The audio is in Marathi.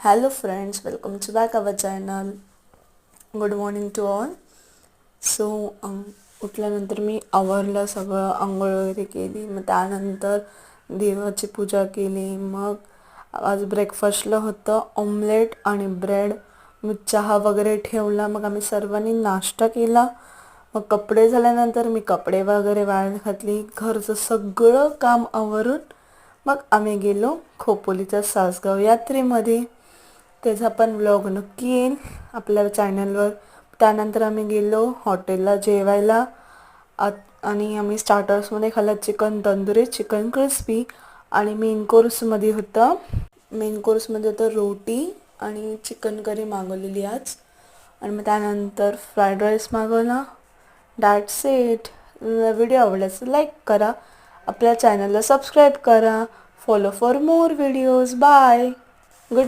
Hello friends, welcome to back our channel. Good morning to all. So उठल्यानंतर मी आवरलं सगळं, अंघोळ वगैरे केली. मग त्यानंतर देवाची पूजा केली. मग आज ब्रेकफास्टला होतं ऑमलेट आणि ब्रेड. मग चहा वगैरे ठेवला. मग आम्ही सर्वांनी नाश्ता केला. मग कपडे झाल्यानंतर मी कपडे वगैरे वाळत घातली. घरचं सगळं काम आवरून मग आम्ही गेलो खोपोलीच्या सासगाव यात्रेमध्ये. त्याचा पण व्लॉग नक्की येईल आपल्या चॅनलवर. त्यानंतर आम्ही गेलो हॉटेलला जेवायला. आणि आम्ही स्टार्टर्समध्ये खाल्लं चिकन तंदुरी, चिकन क्रिस्पी. आणि मेन कोर्समध्ये तर रोटी आणि चिकन करी मागवलेली आज. आणि मग त्यानंतर फ्राईड राईस मागवला. That's it. व्हिडिओ आवडल्यास लाईक करा, आपल्या चॅनलला सबस्क्राईब करा. Follow for more videos. Bye.